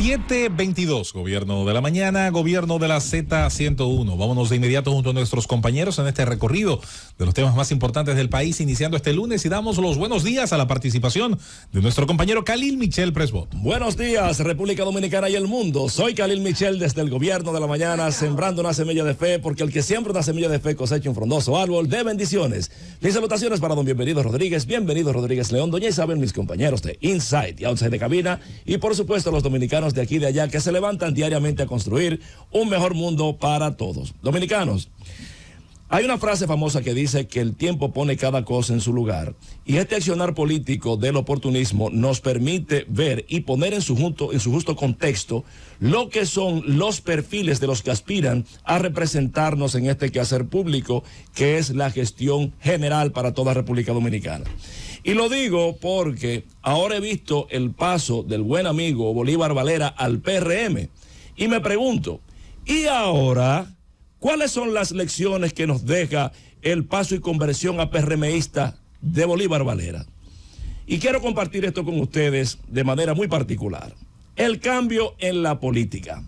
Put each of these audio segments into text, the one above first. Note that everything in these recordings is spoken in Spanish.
7:22, Gobierno de la Mañana, Gobierno de la Z101. Vámonos de inmediato junto a nuestros compañeros en este recorrido de los temas más importantes del país, iniciando este lunes, y damos los buenos días a la participación de nuestro compañero Khalil Michel Presbot. Buenos días, República Dominicana y el mundo. Soy Khalil Michel desde el Gobierno de la Mañana, sembrando una semilla de fe, porque el que siembra una semilla de fe cosecha un frondoso árbol de bendiciones. Mis salutaciones para don Bienvenido Rodríguez León, doña Isabel, mis compañeros de Inside y Outside de Cabina, y por supuesto los dominicanos de aquí y de allá que se levantan diariamente a construir un mejor mundo para todos. Dominicanos, hay una frase famosa que dice que el tiempo pone cada cosa en su lugar, y este accionar político del oportunismo nos permite ver y poner en su justo contexto lo que son los perfiles de los que aspiran a representarnos en este quehacer público, que es la gestión general para toda República Dominicana. Y lo digo porque ahora he visto el paso del buen amigo Bolívar Valera al PRM, y me pregunto, ¿y ahora cuáles son las lecciones que nos deja el paso y conversión a PRMista de Bolívar Valera? Y quiero compartir esto con ustedes de manera muy particular. El cambio en la política.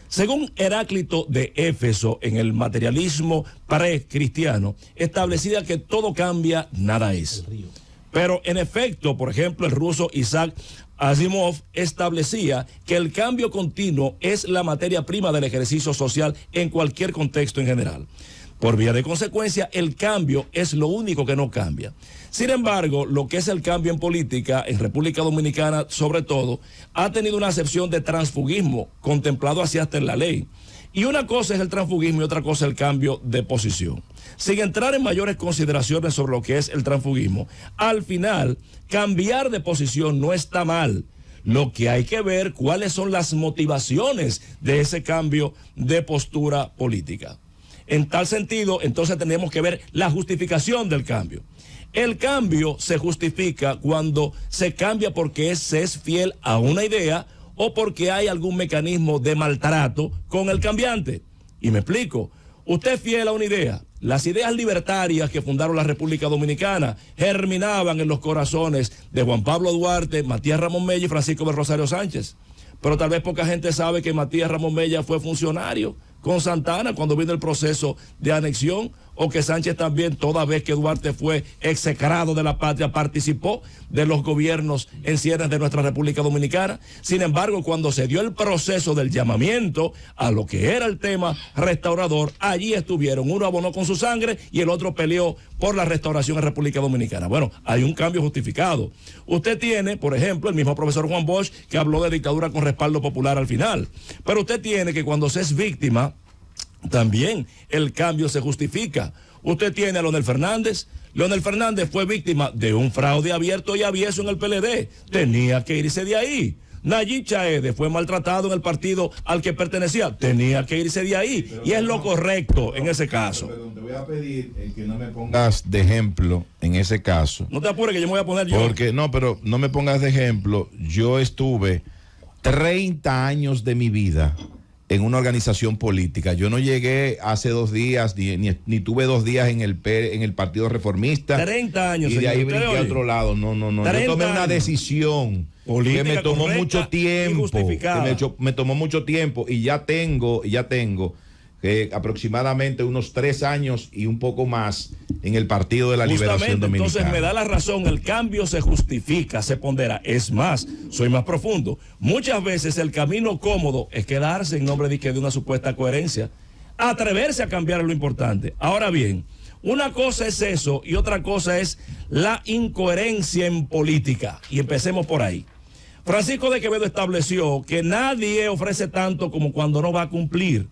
Según Heráclito de Éfeso, en el materialismo precristiano, establecía que todo cambia, nada es. Pero en efecto, por ejemplo, el ruso Isaac Asimov establecía que el cambio continuo es la materia prima del ejercicio social en cualquier contexto en general. Por vía de consecuencia, el cambio es lo único que no cambia. Sin embargo, lo que es el cambio en política, en República Dominicana sobre todo, ha tenido una acepción de transfugismo, contemplado así hasta en la ley. Y una cosa es el transfugismo y otra cosa el cambio de posición. Sin entrar en mayores consideraciones sobre lo que es el transfugismo, al final, cambiar de posición no está mal. Lo que hay que ver cuáles son las motivaciones de ese cambio de postura política. En tal sentido, entonces tenemos que ver la justificación del cambio. El cambio se justifica cuando se cambia porque se es fiel a una idea o porque hay algún mecanismo de maltrato con el cambiante. Y me explico. Usted es fiel a una idea. Las ideas libertarias que fundaron la República Dominicana germinaban en los corazones de Juan Pablo Duarte, Matías Ramón Mella y Francisco del Rosario Sánchez. Pero tal vez poca gente sabe que Matías Ramón Mella fue funcionario con Santana cuando vino el proceso de anexión, o que Sánchez también, toda vez que Duarte fue execrado de la patria, participó de los gobiernos en ciernes de nuestra República Dominicana. Sin embargo, cuando se dio el proceso del llamamiento a lo que era el tema restaurador, allí estuvieron. Uno abonó con su sangre y el otro peleó por la restauración en República Dominicana. Bueno, hay un cambio justificado. Usted tiene, por ejemplo, el mismo profesor Juan Bosch, que habló de dictadura con respaldo popular al final. Pero usted tiene que cuando se es víctima, también el cambio se justifica. Usted tiene a Leonel Fernández. Leonel Fernández fue víctima de un fraude abierto y avieso en el PLD. Tenía que irse de ahí. Nayib Chaede fue maltratado en el partido al que pertenecía. Tenía que irse de ahí. Y es lo correcto en ese caso. Pero te voy a pedir que no me pongas de ejemplo en ese caso. No te apures que yo me voy a poner yo. Porque no, pero no me pongas de ejemplo. Yo estuve 30 años de mi vida en una organización política. Yo no llegué hace 2 días, ni tuve 2 días en el Partido Reformista. 30 años. Y de ahí brinqué a otro lado. No. Yo tomé una decisión política que me tomó mucho tiempo. Me tomó mucho tiempo y ya tengo aproximadamente unos 3 años y un poco más en el Partido de la Liberación Dominicana. Entonces me da la razón, el cambio se justifica, se pondera. Es más, soy más profundo. Muchas veces el camino cómodo es quedarse en nombre de una supuesta coherencia. Atreverse a cambiar es lo importante. Ahora bien, una cosa es eso y otra cosa es la incoherencia en política. Y empecemos por ahí. Francisco de Quevedo estableció que nadie ofrece tanto como cuando no va a cumplir.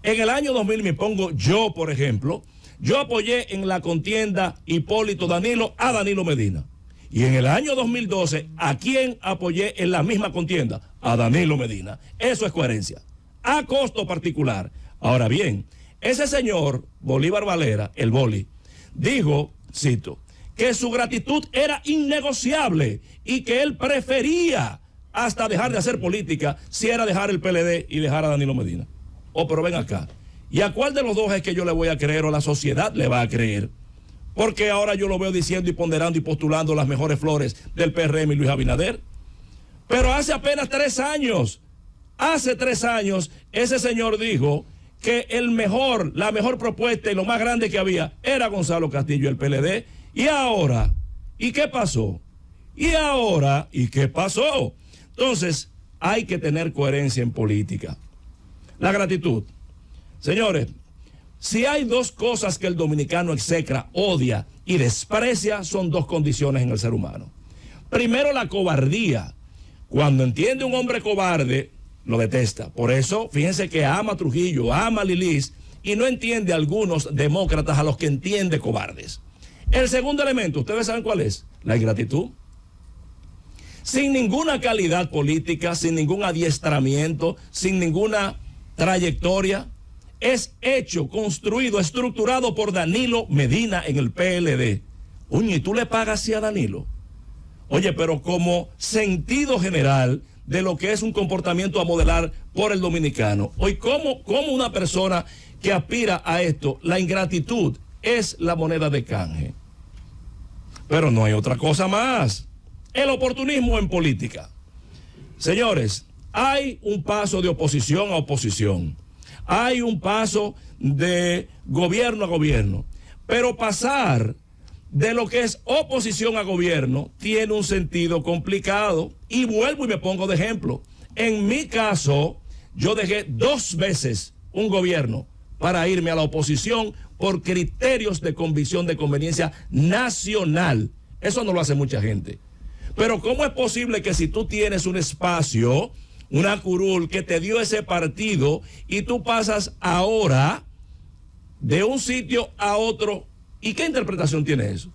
En el año 2000 me pongo yo, por ejemplo, yo apoyé en la contienda Hipólito Danilo a Danilo Medina. Y en el año 2012, ¿a quién apoyé en la misma contienda? A Danilo Medina. Eso es coherencia, a costo particular. Ahora bien, ese señor Bolívar Valera, el Boli, dijo, cito, que su gratitud era innegociable y que él prefería hasta dejar de hacer política si era dejar el PLD y dejar a Danilo Medina. Oh, pero ven acá. ¿Y a cuál de los dos es que yo le voy a creer o la sociedad le va a creer? Porque ahora yo lo veo diciendo y ponderando y postulando las mejores flores del PRM y Luis Abinader. Pero hace apenas 3 años, ese señor dijo que la mejor propuesta y lo más grande que había era Gonzalo Castillo, el PLD. Y ahora, ¿y qué pasó? ¿Y qué pasó? Entonces, hay que tener coherencia en política. La gratitud. Señores, si hay 2 cosas que el dominicano execra, odia y desprecia, son 2 condiciones en el ser humano. Primero, la cobardía. Cuando entiende un hombre cobarde, lo detesta. Por eso, fíjense que ama a Trujillo, ama a Lilis, y no entiende a algunos demócratas a los que entiende cobardes. El segundo elemento, ¿ustedes saben cuál es? La ingratitud. Sin ninguna calidad política, sin ningún adiestramiento, sin ninguna trayectoria, es hecho, construido, estructurado por Danilo Medina en el PLD. Oye, ¿y tú le pagas así a Danilo? Oye, pero como sentido general de lo que es un comportamiento a modelar por el dominicano. Hoy, ¿cómo una persona que aspira a esto, la ingratitud es la moneda de canje? Pero no hay otra cosa más. El oportunismo en política. Señores, hay un paso de oposición a oposición. Hay un paso de gobierno a gobierno. Pero pasar de lo que es oposición a gobierno tiene un sentido complicado. Y vuelvo y me pongo de ejemplo. En mi caso, yo dejé 2 veces un gobierno para irme a la oposición por criterios de convicción de conveniencia nacional. Eso no lo hace mucha gente. Pero ¿cómo es posible que si tú tienes un espacio, una curul que te dio ese partido y tú pasas ahora de un sitio a otro? ¿Y qué interpretación tiene eso?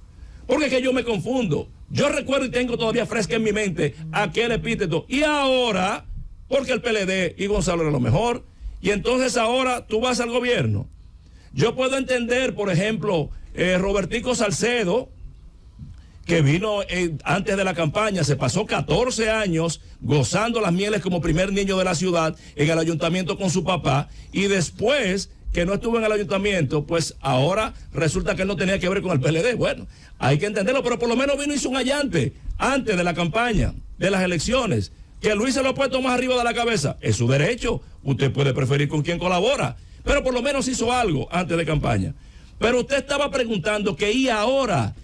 Porque es que yo me confundo. Yo recuerdo y tengo todavía fresca en mi mente aquel epíteto. Y ahora, porque el PLD y Gonzalo era lo mejor, y entonces ahora tú vas al gobierno. Yo puedo entender, por ejemplo, Robertico Salcedo, que vino antes de la campaña, se pasó 14 años gozando las mieles como primer niño de la ciudad en el ayuntamiento con su papá, y después que no estuvo en el ayuntamiento, pues ahora resulta que él no tenía que ver con el PLD. Bueno, hay que entenderlo, pero por lo menos vino y hizo un allante antes de la campaña, de las elecciones. Que Luis se lo ha puesto más arriba de la cabeza, es su derecho. Usted puede preferir con quién colabora, pero por lo menos hizo algo antes de campaña. Pero usted estaba preguntando que ¿y ahora?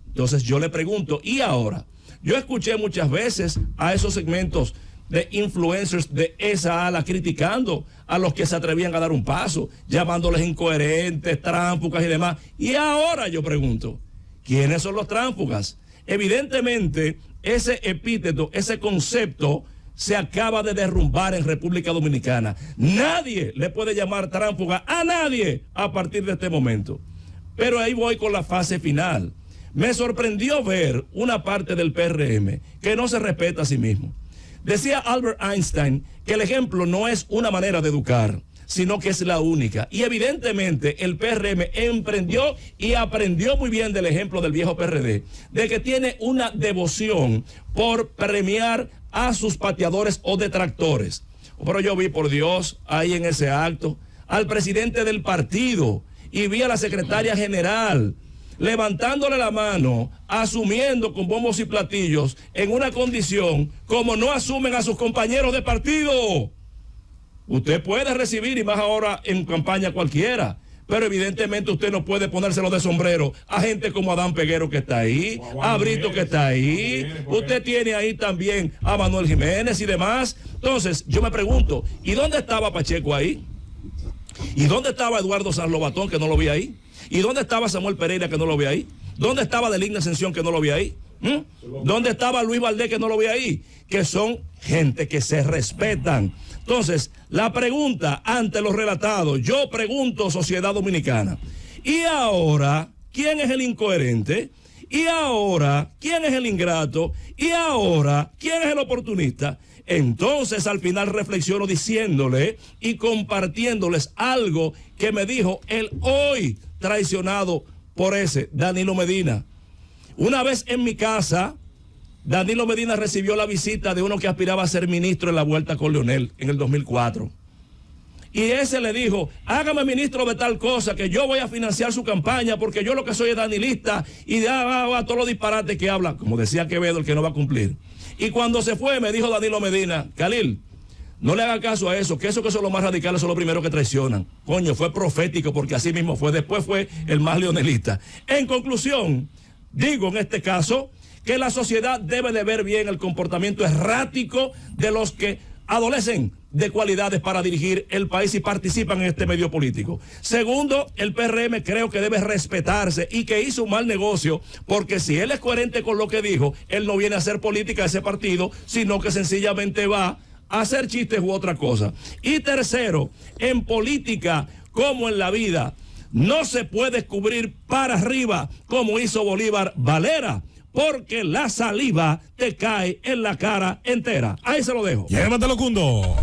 Entonces yo le pregunto, ¿y ahora? Yo escuché muchas veces a esos segmentos de influencers de esa ala criticando a los que se atrevían a dar un paso, llamándoles incoherentes, tránsfugas y demás. Y ahora yo pregunto, ¿quiénes son los tránsfugas? Evidentemente, ese epíteto, ese concepto se acaba de derrumbar en República Dominicana. Nadie le puede llamar tránsfuga a nadie a partir de este momento. Pero ahí voy con la fase final. Me sorprendió ver una parte del PRM que no se respeta a sí mismo. Decía Albert Einstein que el ejemplo no es una manera de educar, sino que es la única. Y evidentemente el PRM emprendió y aprendió muy bien del ejemplo del viejo PRD, de que tiene una devoción por premiar a sus pateadores o detractores. Pero yo vi, por Dios, ahí en ese acto, al presidente del partido y vi a la secretaria general levantándole la mano, asumiendo con bombos y platillos en una condición como no asumen a sus compañeros de partido. Usted puede recibir, y más ahora en campaña cualquiera, pero evidentemente usted no puede ponérselo de sombrero a gente como Adán Peguero, que está ahí, a Brito, que está ahí, usted tiene ahí también a Manuel Jiménez y demás. Entonces yo me pregunto, ¿y dónde estaba Pacheco ahí? ¿Y dónde estaba Eduardo San Lobatón, que no lo vi ahí? ¿Y dónde estaba Samuel Pereira, que no lo vi ahí? ¿Dónde estaba Deligna Ascensión, que no lo vi ahí? ¿Dónde estaba Luis Valdés, que no lo vi ahí? Que son gente que se respetan. Entonces, la pregunta ante los relatados, yo pregunto, sociedad dominicana, ¿y ahora quién es el incoherente? ¿Y ahora quién es el ingrato? ¿Y ahora quién es el oportunista? Entonces al final reflexiono diciéndole y compartiéndoles algo que me dijo el hoy traicionado por ese Danilo Medina. Una vez en mi casa, Danilo Medina recibió la visita de uno que aspiraba a ser ministro en la vuelta con Leonel en el 2004. y ese le dijo, hágame ministro de tal cosa, que yo voy a financiar su campaña, porque yo lo que soy es danilista, y todos los disparates que habla, como decía Quevedo, el que no va a cumplir. Y cuando se fue, me dijo Danilo Medina, Khalil, no le haga caso a eso, que son los más radicales son los primeros que traicionan. Coño, fue profético, porque así mismo fue. Después fue el más leonelista. En conclusión, digo en este caso que la sociedad debe de ver bien el comportamiento errático de los que adolecen de cualidades para dirigir el país y participan en este medio político. Segundo, el PRM creo que debe respetarse y que hizo un mal negocio, porque si él es coherente con lo que dijo, él no viene a hacer política a ese partido, sino que sencillamente va a hacer chistes u otra cosa. Y tercero, en política como en la vida, no se puede cubrir para arriba como hizo Bolívar Valera, porque la saliva te cae en la cara entera. Ahí se lo dejo. Llévatelo, Cundo.